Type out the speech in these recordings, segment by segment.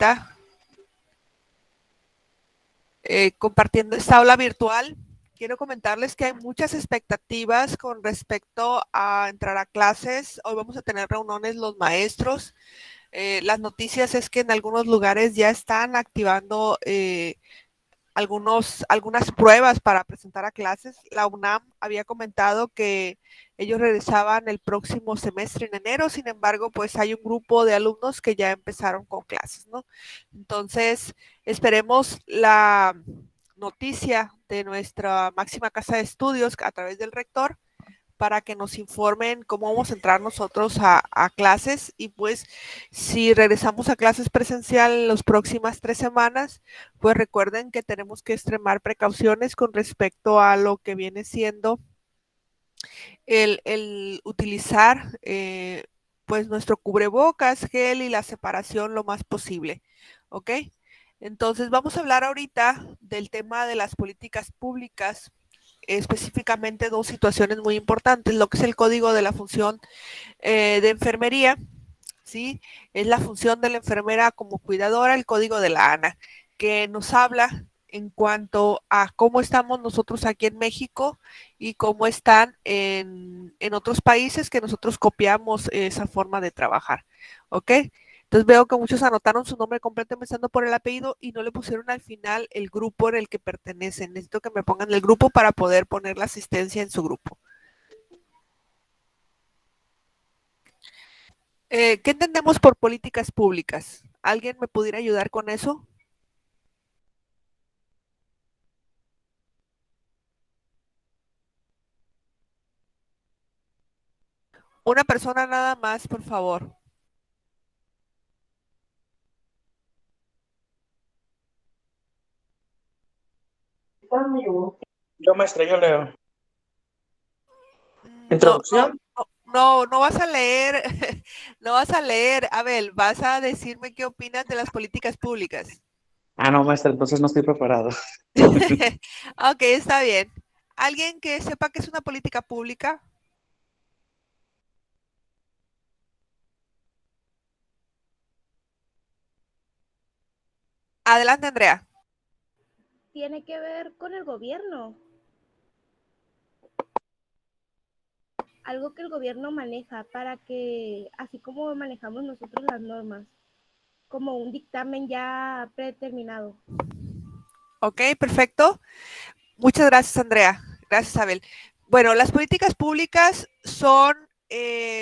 ahorita compartiendo esta aula virtual. Quiero comentarles que hay muchas expectativas con respecto a entrar a clases. Hoy vamos a tener reuniones los maestros. Las noticias es que en algunos lugares ya están activando algunas pruebas para presentar a clases. La UNAM había comentado que ellos regresaban el próximo semestre en enero, sin embargo, pues hay un grupo de alumnos que ya empezaron con clases, ¿no? Entonces, esperemos la noticia de nuestra máxima casa de estudios a través del rector para que nos informen cómo vamos a entrar nosotros a clases y pues si regresamos a clases presencial en las próximas 3 semanas, pues recuerden que tenemos que extremar precauciones con respecto a lo que viene siendo el utilizar pues nuestro cubrebocas, gel y la separación lo más posible, ¿ok? Entonces vamos a hablar ahorita del tema de las políticas públicas, específicamente dos situaciones muy importantes, lo que es el código de la función de enfermería, ¿sí? Es la función de la enfermera como cuidadora, el código de la ANA, que nos habla en cuanto a cómo estamos nosotros aquí en México y cómo están en otros países que nosotros copiamos esa forma de trabajar, ¿ok? Entonces veo que muchos anotaron su nombre completo empezando por el apellido y no le pusieron al final el grupo en el que pertenecen. Necesito que me pongan el grupo para poder poner la asistencia en su grupo. ¿Qué entendemos por políticas públicas? ¿Alguien me pudiera ayudar con eso? Una persona nada más, por favor. Yo, maestra, yo leo. No, no, Introducción. no vas a leer, no vas a leer, Abel, vas a decirme qué opinas de las políticas públicas. Ah, no, maestra, entonces no estoy preparado. Ok, está bien. ¿Alguien que sepa qué es una política pública? Adelante, Andrea. Tiene que ver con el gobierno, algo que el gobierno maneja para que, así como manejamos nosotros las normas, como un dictamen ya predeterminado. Ok, perfecto. Muchas gracias, Andrea. Gracias, Abel. Bueno, las políticas públicas son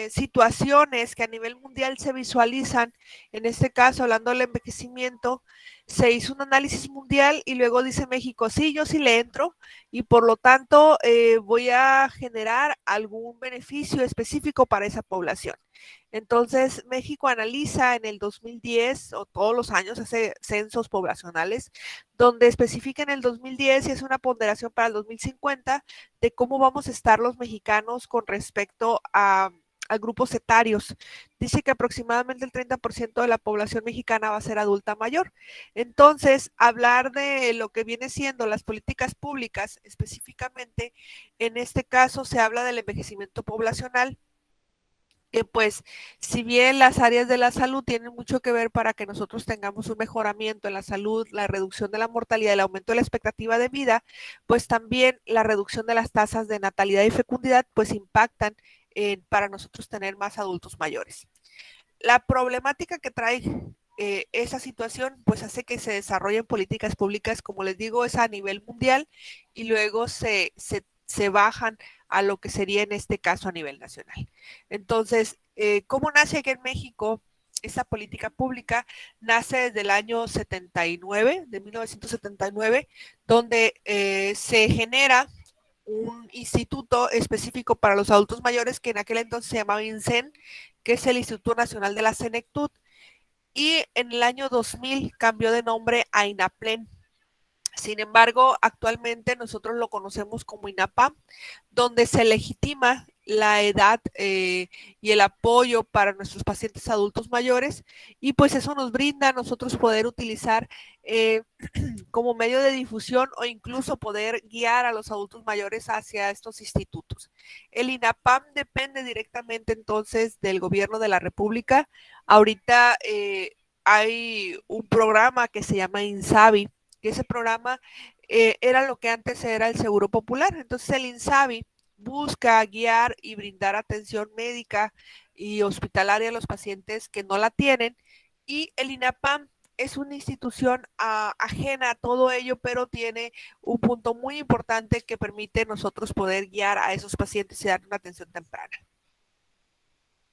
situaciones que a nivel mundial se visualizan. En este caso, hablando del envejecimiento, se hizo un análisis mundial y luego dice México, sí, yo sí le entro y por lo tanto voy a generar algún beneficio específico para esa población. Entonces, México analiza en el 2010 o todos los años hace censos poblacionales donde especifica en el 2010 y es una ponderación para el 2050 de cómo vamos a estar los mexicanos con respecto a grupos etarios. Dice que aproximadamente el 30% de la población mexicana va a ser adulta mayor. Entonces, hablar de lo que viene siendo las políticas públicas, específicamente, en este caso se habla del envejecimiento poblacional, que pues si bien las áreas de la salud tienen mucho que ver para que nosotros tengamos un mejoramiento en la salud, la reducción de la mortalidad, el aumento de la expectativa de vida, pues también la reducción de las tasas de natalidad y fecundidad pues impactan para nosotros tener más adultos mayores. La problemática que trae esa situación pues hace que se desarrollen políticas públicas, como les digo, es a nivel mundial y luego se bajan a lo que sería en este caso a nivel nacional. Entonces, ¿cómo nace aquí en México? Esa política pública nace desde el año 79, de 1979, donde se genera un instituto específico para los adultos mayores que en aquel entonces se llamaba INSEN, que es el Instituto Nacional de la Senectud, y en el año 2000 cambió de nombre a INAPLEN. Sin embargo, actualmente nosotros lo conocemos como INAPAM, donde se legitima la edad y el apoyo para nuestros pacientes adultos mayores y pues eso nos brinda a nosotros poder utilizar como medio de difusión o incluso poder guiar a los adultos mayores hacia estos institutos. El INAPAM depende directamente entonces del gobierno de la República. Ahorita hay un programa que se llama INSABI, que ese programa era lo que antes era el Seguro Popular. Entonces el INSABI busca guiar y brindar atención médica y hospitalaria a los pacientes que no la tienen, y el INAPAM es una institución ajena a todo ello, pero tiene un punto muy importante que permite nosotros poder guiar a esos pacientes y dar una atención temprana.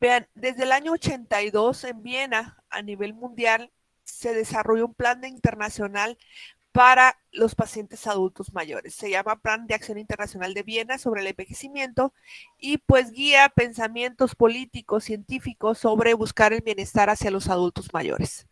Vean, desde el año 82 en Viena, a nivel mundial, se desarrolló un plan internacional para los pacientes adultos mayores. Se llama Plan de Acción Internacional de Viena sobre el envejecimiento, y pues guía pensamientos políticos, científicos sobre buscar el bienestar hacia los adultos mayores.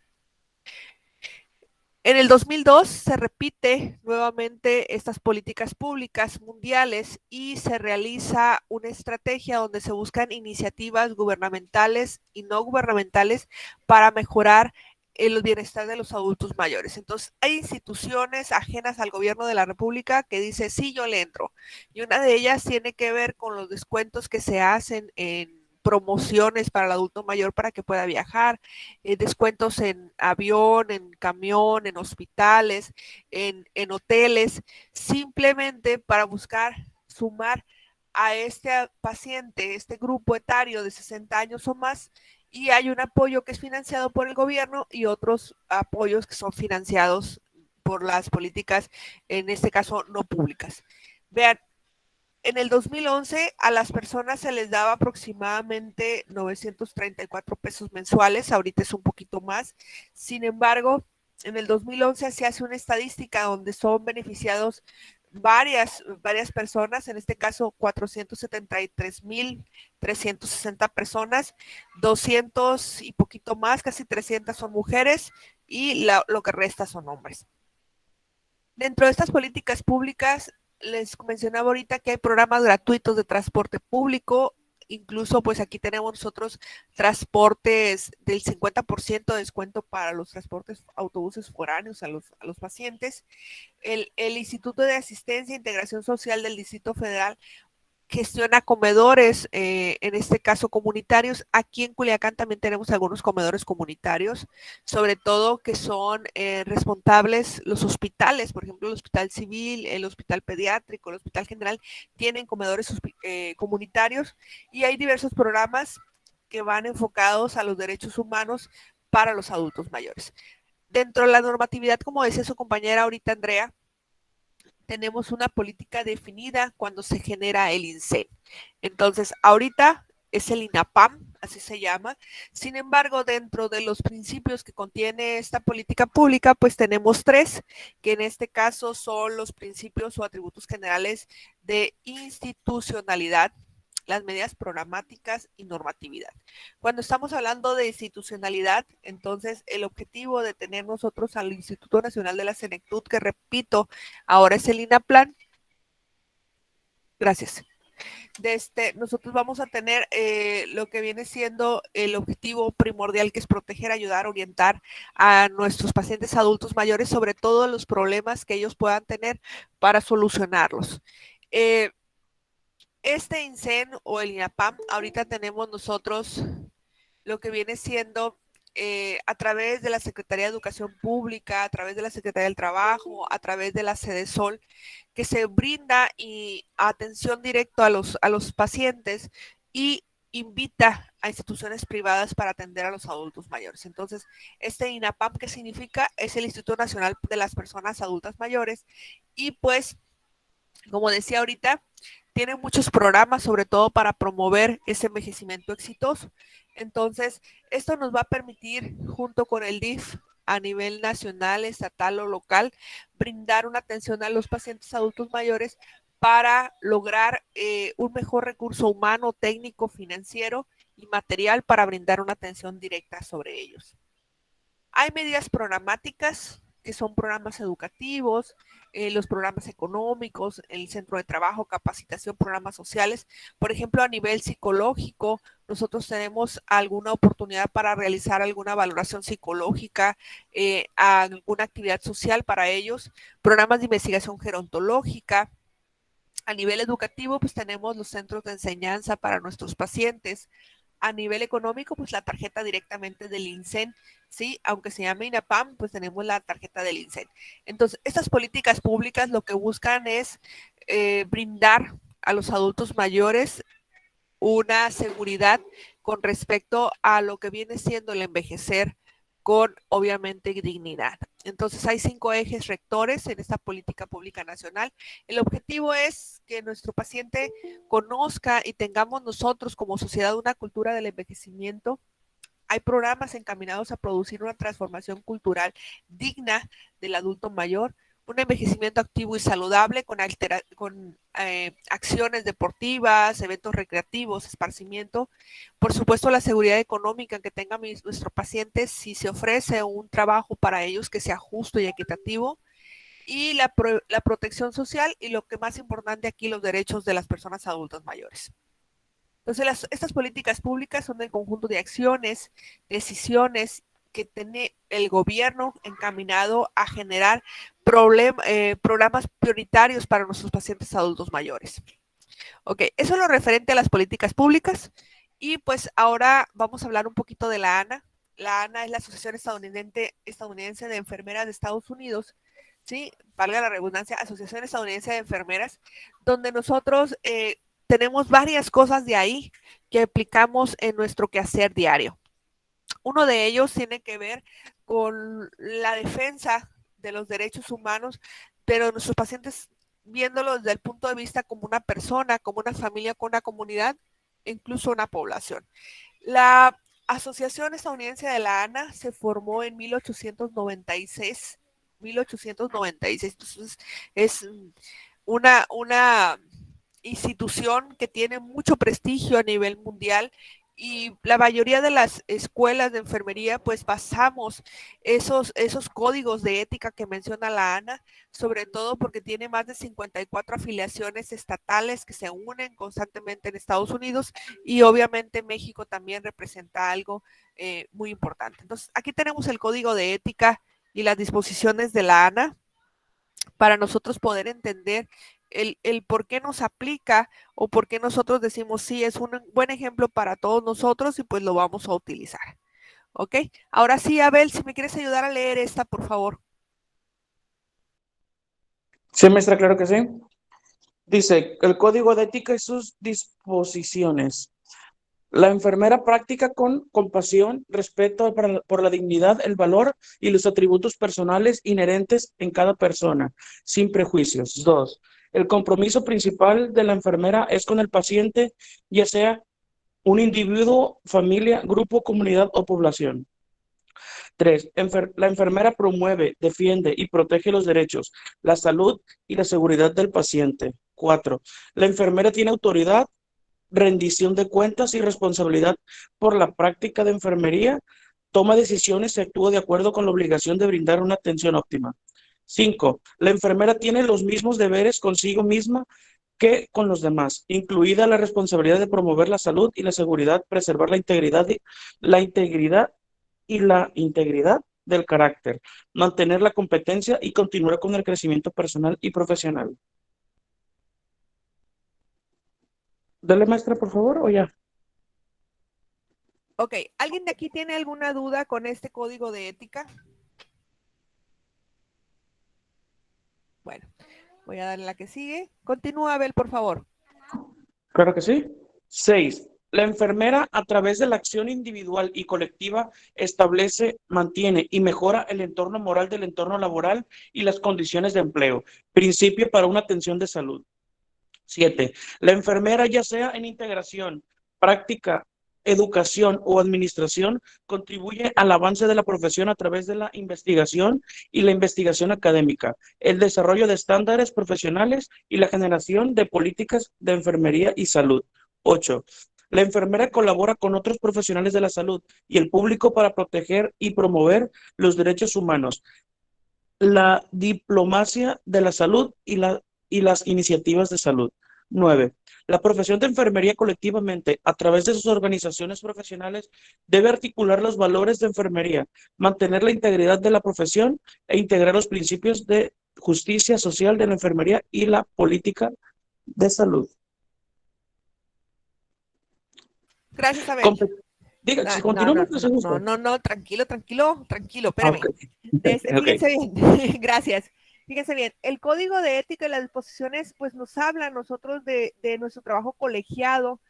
En el 2002 se repite nuevamente estas políticas públicas mundiales y se realiza una estrategia donde se buscan iniciativas gubernamentales y no gubernamentales para mejorar el bienestar de los adultos mayores. Entonces, hay instituciones ajenas al gobierno de la República que dice, sí, yo le entro. Y una de ellas tiene que ver con los descuentos que se hacen en promociones para el adulto mayor para que pueda viajar, descuentos en avión, en camión, en hospitales, en hoteles, simplemente para buscar sumar a este paciente, este grupo etario de 60 años o más, y hay un apoyo que es financiado por el gobierno y otros apoyos que son financiados por las políticas, en este caso no públicas. Vean, en el 2011 a las personas se les daba aproximadamente 934 pesos mensuales, ahorita es un poquito más. Sin embargo, en el 2011 se hace una estadística donde son beneficiados varias personas, en este caso 473,360 personas, 200 y poquito más, casi 300 son mujeres, y lo que resta son hombres. Dentro de estas políticas públicas, les mencionaba ahorita que hay programas gratuitos de transporte público, incluso pues aquí tenemos nosotros transportes del 50% de descuento para los transportes autobuses foráneos a los pacientes. El Instituto de Asistencia e Integración Social del Distrito Federal gestiona comedores, en este caso comunitarios. Aquí en Culiacán también tenemos algunos comedores comunitarios, sobre todo que son responsables los hospitales, por ejemplo, el Hospital Civil, el Hospital Pediátrico, el Hospital General, tienen comedores comunitarios, y hay diversos programas que van enfocados a los derechos humanos para los adultos mayores. Dentro de la normatividad, como decía su compañera ahorita, Andrea, tenemos una política definida cuando se genera el INSEE. Entonces, ahorita es el INAPAM, así se llama. Sin embargo, dentro de los principios que contiene esta política pública, pues tenemos tres, que en este caso son los principios o atributos generales de institucionalidad, las medidas programáticas y normatividad. Cuando estamos hablando de institucionalidad, entonces el objetivo de tener nosotros al Instituto Nacional de la Senectud, que repito, ahora es el INAPLAN. Gracias. Nosotros vamos a tener lo que viene siendo el objetivo primordial, que es proteger, ayudar, orientar a nuestros pacientes adultos mayores sobre todos los problemas que ellos puedan tener para solucionarlos. Este INSEN o el INAPAM, ahorita tenemos nosotros lo que viene siendo a través de la Secretaría de Educación Pública, a través de la Secretaría del Trabajo, a través de la Sedesol, que se brinda atención directa a los pacientes y invita a instituciones privadas para atender a los adultos mayores. Entonces, este INAPAM, ¿qué significa? Es el Instituto Nacional de las Personas Adultas Mayores, y pues, como decía ahorita, tiene muchos programas, sobre todo para promover ese envejecimiento exitoso. Entonces, esto nos va a permitir, junto con el DIF, a nivel nacional, estatal o local, brindar una atención a los pacientes adultos mayores para lograr un mejor recurso humano, técnico, financiero y material para brindar una atención directa sobre ellos. Hay medidas programáticas, que son programas educativos, los programas económicos, el centro de trabajo, capacitación, programas sociales. Por ejemplo, a nivel psicológico, nosotros tenemos alguna oportunidad para realizar alguna valoración psicológica, alguna actividad social para ellos, programas de investigación gerontológica. A nivel educativo, pues tenemos los centros de enseñanza para nuestros pacientes, a nivel económico, pues la tarjeta directamente del INSEN, ¿sí? Aunque se llame INAPAM, pues tenemos la tarjeta del INSEN. Entonces, estas políticas públicas lo que buscan es brindar a los adultos mayores una seguridad con respecto a lo que viene siendo el envejecer con obviamente dignidad. Entonces hay 5 ejes rectores en esta política pública nacional. El objetivo es que nuestro paciente conozca y tengamos nosotros como sociedad una cultura del envejecimiento. Hay programas encaminados a producir una transformación cultural digna del adulto mayor, un envejecimiento activo y saludable con acciones deportivas, eventos recreativos, esparcimiento. Por supuesto, la seguridad económica que tenga nuestro paciente si se ofrece un trabajo para ellos que sea justo y equitativo. Y la protección social y lo que más importante aquí, los derechos de las personas adultas mayores. Entonces, estas políticas públicas son el conjunto de acciones, decisiones que tiene el gobierno encaminado a generar programas prioritarios para nuestros pacientes adultos mayores. Ok, eso es lo referente a las políticas públicas. Y pues ahora vamos a hablar un poquito de la ANA. La ANA es la Asociación Estadounidense de Enfermeras de Estados Unidos, ¿sí? Valga la redundancia, Asociación Estadounidense de Enfermeras, donde nosotros tenemos varias cosas de ahí que aplicamos en nuestro quehacer diario. Uno de ellos tiene que ver con la defensa de los derechos humanos, pero nuestros pacientes viéndolo desde el punto de vista como una persona, como una familia, como una comunidad, incluso una población. La Asociación Estadounidense de la ANA se formó en 1896. Entonces es una institución que tiene mucho prestigio a nivel mundial y la mayoría de las escuelas de enfermería pues basamos esos códigos de ética que menciona la ANA, sobre todo porque tiene más de 54 afiliaciones estatales que se unen constantemente en Estados Unidos y obviamente México también representa algo muy importante. Entonces aquí tenemos el código de ética y las disposiciones de la ANA para nosotros poder entender el por qué nos aplica o por qué nosotros decimos sí, es un buen ejemplo para todos nosotros y pues lo vamos a utilizar. ¿Ok? Ahora sí, Abel, si me quieres ayudar a leer esta, por favor. Sí, maestra, claro que sí. Dice, el código de ética y sus disposiciones. La enfermera practica con compasión, respeto por la dignidad, el valor y los atributos personales inherentes en cada persona, sin prejuicios. 2. El compromiso principal de la enfermera es con el paciente, ya sea un individuo, familia, grupo, comunidad o población. 3. La enfermera promueve, defiende y protege los derechos, la salud y la seguridad del paciente. 4. La enfermera tiene autoridad, rendición de cuentas y responsabilidad por la práctica de enfermería, toma decisiones y actúa de acuerdo con la obligación de brindar una atención óptima. 5. La enfermera tiene los mismos deberes consigo misma que con los demás, incluida la responsabilidad de promover la salud y la seguridad, preservar la integridad del carácter, mantener la competencia y continuar con el crecimiento personal y profesional. Dale, maestra, por favor, o ya. Ok, ¿alguien de aquí tiene alguna duda con este código de ética? Bueno, voy a darle la que sigue. Continúa, Abel, por favor. Claro que sí. 6. La enfermera, a través de la acción individual y colectiva, establece, mantiene y mejora el entorno moral del entorno laboral y las condiciones de empleo. Principio para una atención de salud. 7. La enfermera, ya sea en integración, práctica, educación o administración, contribuye al avance de la profesión a través de la investigación y la investigación académica, el desarrollo de estándares profesionales y la generación de políticas de enfermería y salud. 8. La enfermera colabora con otros profesionales de la salud y el público para proteger y promover los derechos humanos, la diplomacia de la salud y las iniciativas de salud. 9. La profesión de enfermería colectivamente, a través de sus organizaciones profesionales, debe articular los valores de enfermería, mantener la integridad de la profesión e integrar los principios de justicia social de la enfermería y la política de salud. Gracias, Abel. Diga, si No, continuamos, tranquilo, espérame. Ok. Fíjense bien, gracias. Fíjense bien, el código de ética y las disposiciones pues nos habla a nosotros de nuestro trabajo colegiado,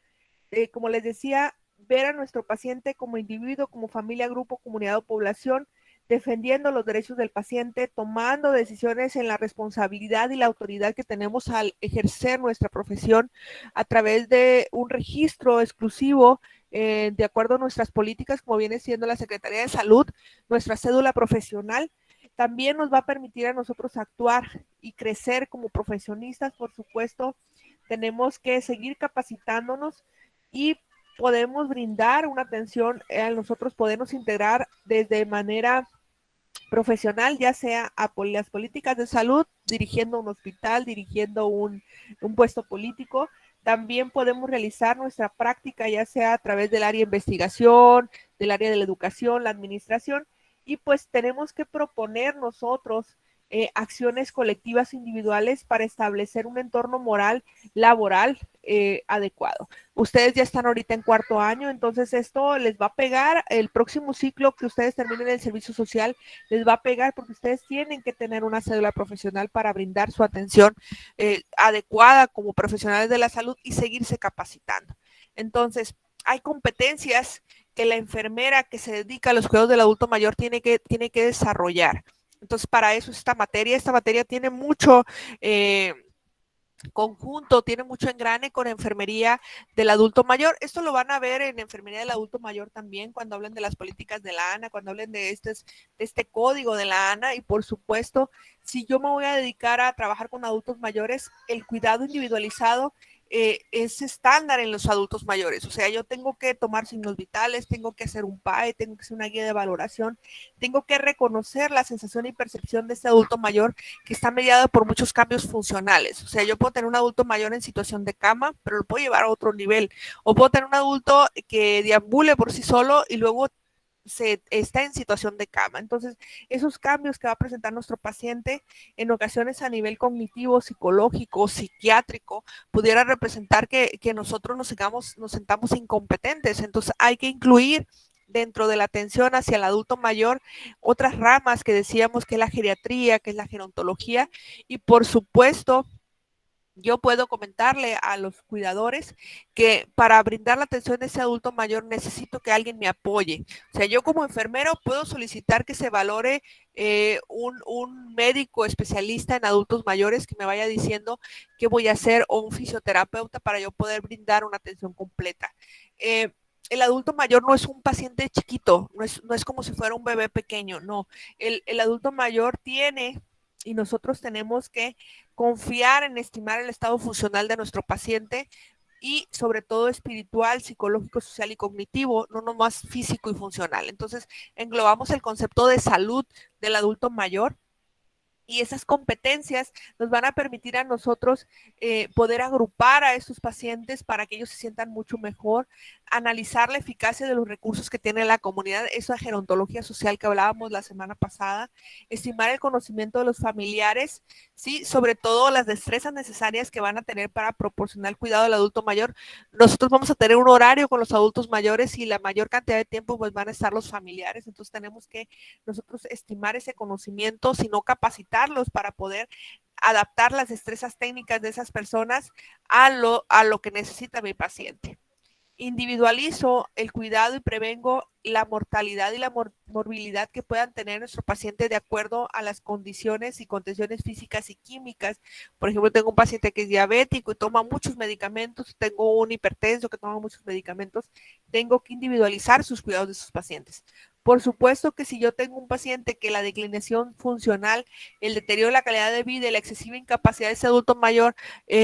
como les decía, ver a nuestro paciente como individuo, como familia, grupo, comunidad o población, defendiendo los derechos del paciente, tomando decisiones en la responsabilidad y la autoridad que tenemos al ejercer nuestra profesión a través de un registro exclusivo de acuerdo a nuestras políticas, como viene siendo la Secretaría de Salud, nuestra cédula profesional. También nos va a permitir a nosotros actuar y crecer como profesionistas, por supuesto. Tenemos que seguir capacitándonos y podemos brindar una atención a nosotros, podernos integrar desde manera profesional, ya sea a las políticas de salud, dirigiendo un hospital, dirigiendo un puesto político. También podemos realizar nuestra práctica, ya sea a través del área de investigación, del área de la educación, la administración, y pues tenemos que proponer nosotros acciones colectivas individuales para establecer un entorno moral laboral adecuado. Ustedes ya están ahorita en cuarto año, entonces esto les va a pegar el próximo ciclo que ustedes terminen el servicio social, les va a pegar porque ustedes tienen que tener una cédula profesional para brindar su atención adecuada como profesionales de la salud y seguirse capacitando. Entonces, hay competencias que la enfermera que se dedica a los cuidados del adulto mayor tiene que desarrollar. Entonces, para eso esta materia tiene mucho conjunto, tiene mucho engrane con enfermería del adulto mayor. Esto lo van a ver en enfermería del adulto mayor también cuando hablen de las políticas de la ANA, cuando hablen de este código de la ANA. Y por supuesto, si yo me voy a dedicar a trabajar con adultos mayores, el cuidado individualizado es estándar en los adultos mayores. O sea, yo tengo que tomar signos vitales, tengo que hacer un PAE, tengo que hacer una guía de valoración, tengo que reconocer la sensación y percepción de este adulto mayor que está mediado por muchos cambios funcionales. O sea, yo puedo tener un adulto mayor en situación de cama, pero lo puedo llevar a otro nivel. O puedo tener un adulto que deambule por sí solo y luego está en situación de cama. Entonces, esos cambios que va a presentar nuestro paciente, en ocasiones a nivel cognitivo, psicológico, psiquiátrico, pudiera representar que nosotros nos sentamos incompetentes. Entonces, hay que incluir dentro de la atención hacia el adulto mayor otras ramas que decíamos que es la geriatría, que es la gerontología, y por supuesto yo puedo comentarle a los cuidadores que para brindar la atención de ese adulto mayor necesito que alguien me apoye. O sea, yo como enfermero puedo solicitar que se valore un médico especialista en adultos mayores que me vaya diciendo qué voy a hacer, o un fisioterapeuta para yo poder brindar una atención completa. El adulto mayor no es un paciente chiquito, no es como si fuera un bebé pequeño, no. El adulto mayor tiene, y nosotros tenemos que confiar en estimar el estado funcional de nuestro paciente y sobre todo espiritual, psicológico, social y cognitivo, no nomás físico y funcional. Entonces, englobamos el concepto de salud del adulto mayor. Y esas competencias nos van a permitir a nosotros poder agrupar a estos pacientes para que ellos se sientan mucho mejor, analizar la eficacia de los recursos que tiene la comunidad, esa gerontología social que hablábamos la semana pasada, estimar el conocimiento de los familiares, ¿sí? Sobre todo las destrezas necesarias que van a tener para proporcionar el cuidado del adulto mayor. Nosotros vamos a tener un horario con los adultos mayores y la mayor cantidad de tiempo pues van a estar los familiares, entonces tenemos que nosotros estimar ese conocimiento, sino capacitar para poder adaptar las destrezas técnicas de esas personas a lo que necesita mi paciente. Individualizo el cuidado y prevengo la mortalidad y la morbilidad que puedan tener nuestro paciente de acuerdo a las condiciones y condiciones físicas y químicas. Por ejemplo, tengo un paciente que es diabético y toma muchos medicamentos, tengo un hipertenso que toma muchos medicamentos, tengo que individualizar sus cuidados de sus pacientes. Por supuesto que si yo tengo un paciente que la declinación funcional, el deterioro de la calidad de vida y la excesiva incapacidad de ese adulto mayor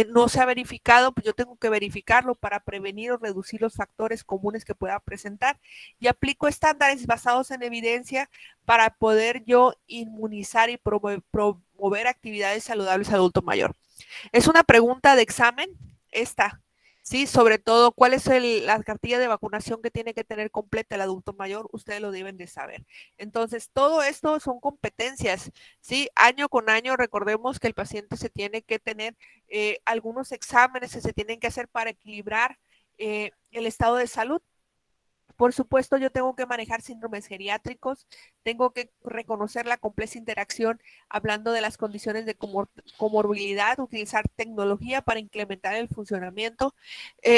no se ha verificado, pues yo tengo que verificarlo para prevenir o reducir los factores comunes que pueda presentar. Y aplico estándares basados en evidencia para poder yo inmunizar y promover actividades saludables al adulto mayor. Es una pregunta de examen esta. Sí, sobre todo, ¿cuál es la cartilla de vacunación que tiene que tener completa el adulto mayor? Ustedes lo deben de saber. Entonces, todo esto son competencias, ¿sí? Año con año, recordemos que el paciente se tiene que tener algunos exámenes que se tienen que hacer para equilibrar el estado de salud. Por supuesto, yo tengo que manejar síndromes geriátricos, tengo que reconocer la compleja interacción, hablando de las condiciones de comorbilidad, utilizar tecnología para implementar el funcionamiento.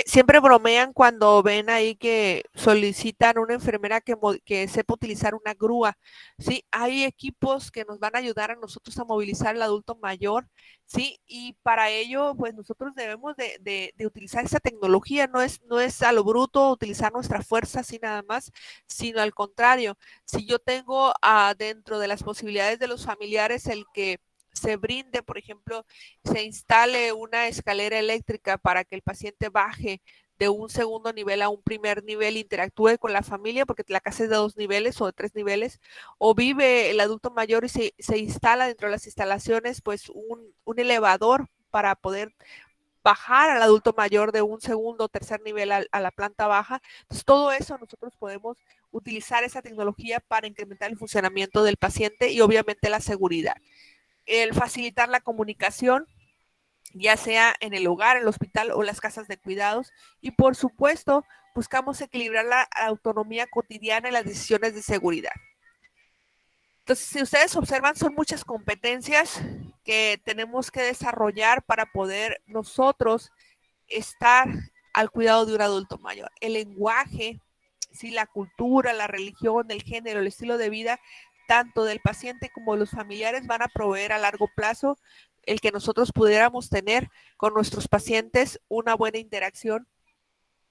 Siempre bromean cuando ven ahí que solicitan una enfermera que sepa utilizar una grúa. Sí, hay equipos que nos van a ayudar a nosotros a movilizar al adulto mayor. Sí, y para ello, pues nosotros debemos de utilizar esa tecnología, no es a lo bruto utilizar nuestra fuerza así nada más, sino al contrario, si yo tengo dentro de las posibilidades de los familiares el que se brinde, por ejemplo, se instale una escalera eléctrica para que el paciente baje de un segundo nivel a un primer nivel, interactúe con la familia, porque la casa es de 2 niveles o de 3 niveles, o vive el adulto mayor y se instala dentro de las instalaciones pues un elevador para poder bajar al adulto mayor de un segundo o tercer nivel a la planta baja. Entonces, todo eso nosotros podemos utilizar esa tecnología para incrementar el funcionamiento del paciente y obviamente la seguridad. El facilitar la comunicación, ya sea en el hogar, el hospital o las casas de cuidados. Y por supuesto, buscamos equilibrar la autonomía cotidiana y las decisiones de seguridad. Entonces, si ustedes observan, son muchas competencias que tenemos que desarrollar para poder nosotros estar al cuidado de un adulto mayor. El lenguaje, sí, la cultura, la religión, el género, el estilo de vida, tanto del paciente como de los familiares van a proveer a largo plazo el que nosotros pudiéramos tener con nuestros pacientes una buena interacción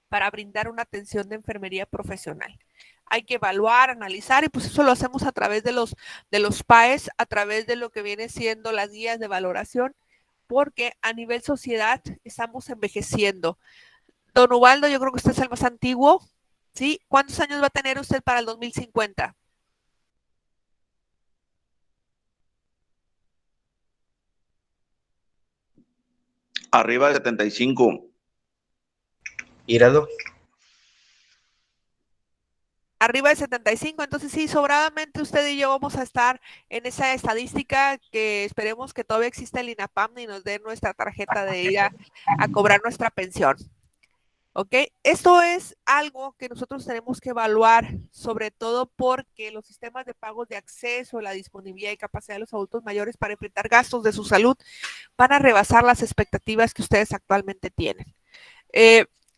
para brindar una atención de enfermería profesional. Hay que evaluar, analizar, y pues eso lo hacemos a través de los PAES, a través de lo que viene siendo las guías de valoración, porque a nivel sociedad estamos envejeciendo. Don Ubaldo, yo creo que usted es el más antiguo, ¿sí? ¿Cuántos años va a tener usted para el 2050? Arriba de 75. Íralo. Arriba de 75, entonces sí, sobradamente usted y yo vamos a estar en esa estadística que esperemos que todavía exista el INAPAM y nos dé nuestra tarjeta de ir a cobrar nuestra pensión. ¿Ok? Esto es algo que nosotros tenemos que evaluar, sobre todo porque los sistemas de pagos de acceso, la disponibilidad y capacidad de los adultos mayores para enfrentar gastos de su salud van a rebasar las expectativas que ustedes actualmente tienen.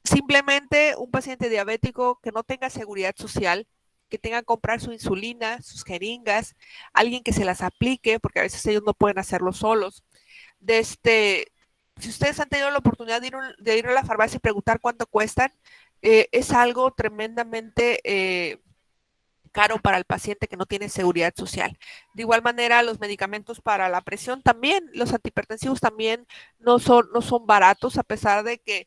Simplemente un paciente diabético que no tenga seguridad social, que tenga que comprar su insulina, sus jeringas, alguien que se las aplique, porque a veces ellos no pueden hacerlo solos. Si ustedes han tenido la oportunidad de ir a la farmacia y preguntar cuánto cuestan, es algo tremendamente caro para el paciente que no tiene seguridad social. De igual manera, los medicamentos para la presión también, los antihipertensivos también no son baratos, a pesar de que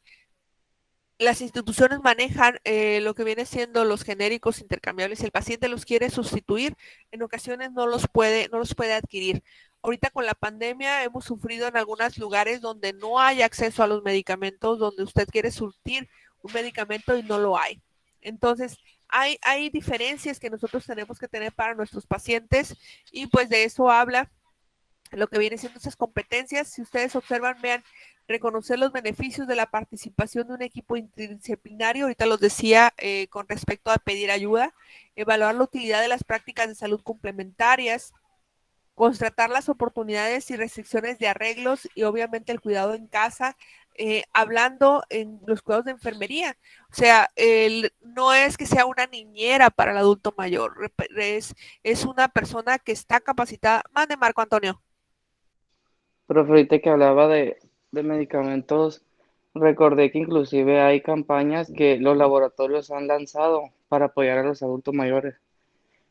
las instituciones manejan lo que viene siendo los genéricos intercambiables. Si el paciente los quiere sustituir, en ocasiones no los puede adquirir. Ahorita con la pandemia hemos sufrido en algunos lugares donde no hay acceso a los medicamentos, donde usted quiere surtir un medicamento y no lo hay. Entonces, hay diferencias que nosotros tenemos que tener para nuestros pacientes, y pues de eso habla lo que viene siendo esas competencias. Si ustedes observan, vean, reconocer los beneficios de la participación de un equipo interdisciplinario, ahorita los decía con respecto a pedir ayuda, evaluar la utilidad de las prácticas de salud complementarias, constatar las oportunidades y restricciones de arreglos y obviamente el cuidado en casa, hablando en los cuidados de enfermería. O sea, no es que sea una niñera para el adulto mayor, es una persona que está capacitada. Mande, Marco Antonio. Profe, ahorita que hablaba de medicamentos, recordé que inclusive hay campañas que los laboratorios han lanzado para apoyar a los adultos mayores,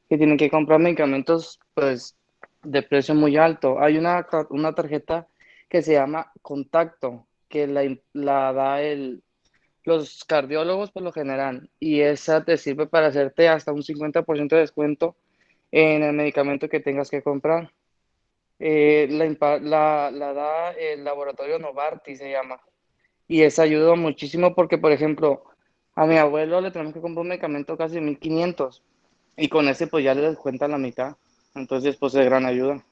que tienen que comprar medicamentos pues de precio muy alto. Hay una tarjeta que se llama Contacto, que la da los cardiólogos por lo general, y esa te sirve para hacerte hasta un 50% de descuento en el medicamento que tengas que comprar. La da el laboratorio Novartis, se llama. Y esa ayuda muchísimo porque, por ejemplo, a mi abuelo le tenemos que comprar un medicamento casi de 1,500 y con ese pues ya le descuentan la mitad. Entonces, pues es gran ayuda.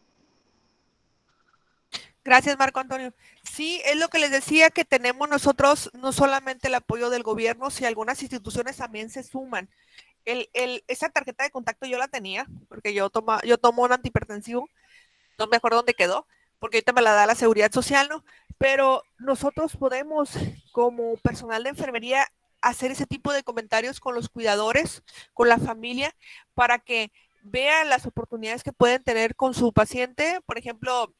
Gracias, Marco Antonio. Sí, es lo que les decía, que tenemos nosotros no solamente el apoyo del gobierno, si algunas instituciones también se suman. Esa tarjeta de contacto yo la tenía, porque yo tomo un antihipertensivo, no me acuerdo dónde quedó, porque ahorita me la da la Seguridad Social, ¿no? Pero nosotros podemos, como personal de enfermería, hacer ese tipo de comentarios con los cuidadores, con la familia, para que vean las oportunidades que pueden tener con su paciente. Por ejemplo,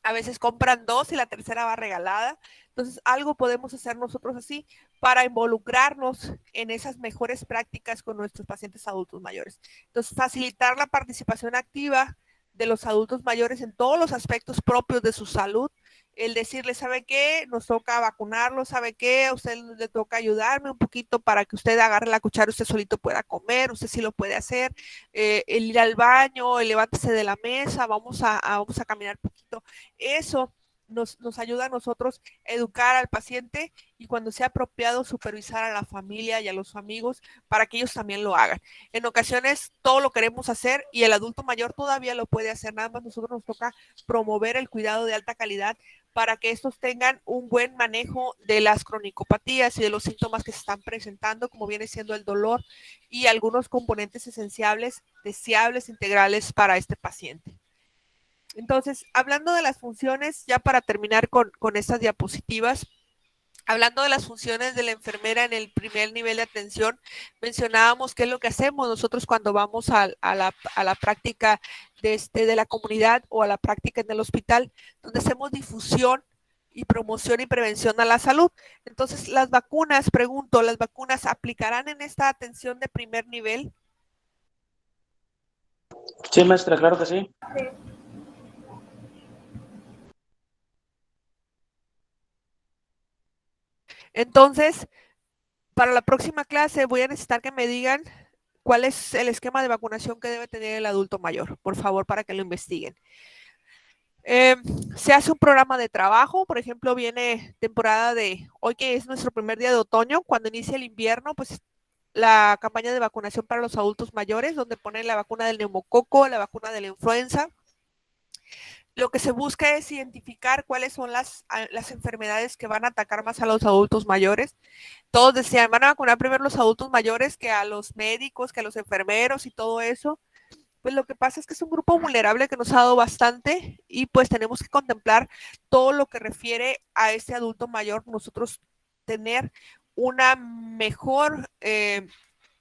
a veces compran dos y la tercera va regalada. Entonces, algo podemos hacer nosotros así para involucrarnos en esas mejores prácticas con nuestros pacientes adultos mayores. Entonces, facilitar la participación activa de los adultos mayores en todos los aspectos propios de su salud. El decirle, ¿sabe qué? Nos toca vacunarlo, ¿sabe qué? A usted le toca ayudarme un poquito para que usted agarre la cuchara, usted solito pueda comer, usted sí lo puede hacer. El ir al baño, el levántese de la mesa, vamos a caminar un poquito. Eso nos ayuda a nosotros a educar al paciente y cuando sea apropiado supervisar a la familia y a los amigos para que ellos también lo hagan. En ocasiones todo lo queremos hacer y el adulto mayor todavía lo puede hacer, nada más nosotros nos toca promover el cuidado de alta calidad para que estos tengan un buen manejo de las cronicopatías y de los síntomas que se están presentando, como viene siendo el dolor y algunos componentes esenciales, deseables, integrales para este paciente. Entonces, hablando de las funciones, ya para terminar con estas diapositivas, hablando de las funciones de la enfermera en el primer nivel de atención, mencionábamos qué es lo que hacemos nosotros cuando vamos a la práctica de la comunidad o a la práctica en el hospital, donde hacemos difusión y promoción y prevención a la salud. Entonces, las vacunas, pregunto, ¿las vacunas aplicarán en esta atención de primer nivel? Sí, maestra, claro que sí. Entonces, para la próxima clase voy a necesitar que me digan cuál es el esquema de vacunación que debe tener el adulto mayor, por favor, para que lo investiguen. Se hace un programa de trabajo, por ejemplo, viene temporada de hoy que es nuestro primer día de otoño, cuando inicia el invierno, pues la campaña de vacunación para los adultos mayores, donde ponen la vacuna del neumococo, la vacuna de la influenza. Lo que se busca es identificar cuáles son las enfermedades que van a atacar más a los adultos mayores. Todos decían, van a vacunar primero los adultos mayores que a los médicos, que a los enfermeros y todo eso. Pues lo que pasa es que es un grupo vulnerable que nos ha dado bastante y pues tenemos que contemplar todo lo que refiere a este adulto mayor, nosotros tener una mejor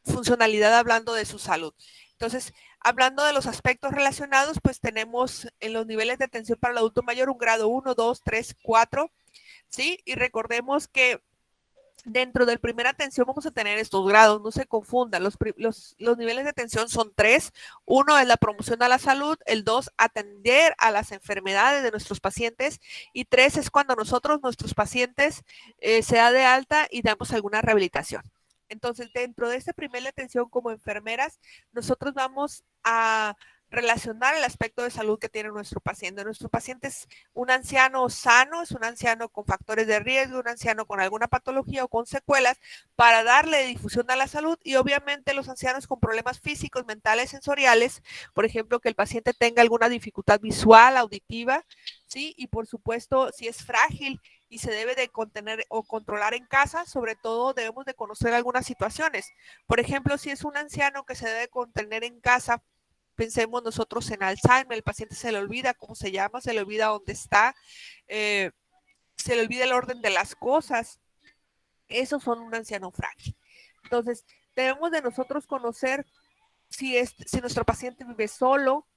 funcionalidad hablando de su salud. Entonces, hablando de los aspectos relacionados, pues tenemos en los niveles de atención para el adulto mayor un grado 1, 2, 3, 4, ¿sí? Y recordemos que dentro del primera atención vamos a tener estos grados, no se confundan, los niveles de atención son 3, 1 es la promoción a la salud, el 2 atender a las enfermedades de nuestros pacientes y 3 es cuando nosotros, nuestros pacientes, se da de alta y damos alguna rehabilitación. Entonces, dentro de este primer de atención como enfermeras, nosotros vamos a relacionar el aspecto de salud que tiene nuestro paciente. Nuestro paciente es un anciano sano, es un anciano con factores de riesgo, un anciano con alguna patología o con secuelas para darle difusión a la salud y obviamente los ancianos con problemas físicos, mentales, sensoriales, por ejemplo, que el paciente tenga alguna dificultad visual, auditiva, ¿sí? Y por supuesto, si es frágil y se debe de contener o controlar en casa, sobre todo debemos de conocer algunas situaciones. Por ejemplo, si es un anciano que se debe contener en casa, pensemos nosotros en Alzheimer, el paciente se le olvida cómo se llama, se le olvida dónde está, se le olvida el orden de las cosas. Esos son un anciano frágil. Entonces, debemos de nosotros conocer si nuestro paciente vive solo,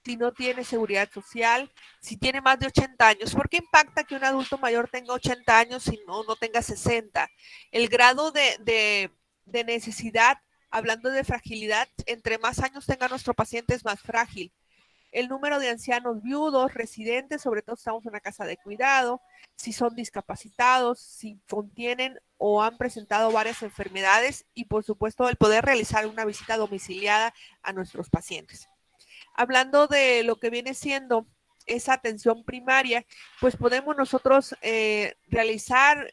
si no tiene seguridad social, si tiene más de 80 años. ¿Por qué impacta que un adulto mayor tenga 80 años y no tenga 60? El grado de necesidad, hablando de fragilidad, entre más años tenga nuestro paciente es más frágil. El número de ancianos viudos, residentes, sobre todo si estamos en una casa de cuidado, si son discapacitados, si contienen o han presentado varias enfermedades y por supuesto el poder realizar una visita domiciliada a nuestros pacientes. Hablando de lo que viene siendo esa atención primaria, pues podemos nosotros realizar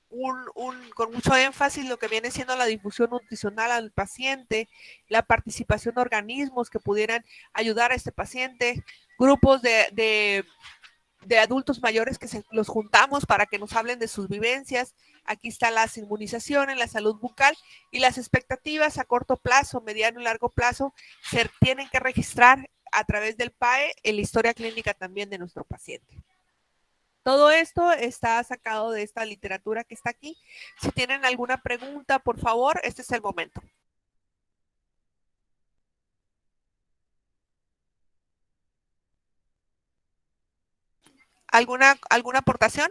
con mucho énfasis lo que viene siendo la difusión nutricional al paciente, la participación de organismos que pudieran ayudar a este paciente, grupos de de adultos mayores que los juntamos para que nos hablen de sus vivencias. Aquí están las inmunizaciones, la salud bucal y las expectativas a corto plazo, mediano y largo plazo se tienen que registrar a través del PAE en la historia clínica también de nuestro paciente. Todo esto está sacado de esta literatura que está aquí. Si tienen alguna pregunta, por favor, este es el momento. ¿Alguna aportación?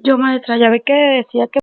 Yo, maestra, ya ve que decía que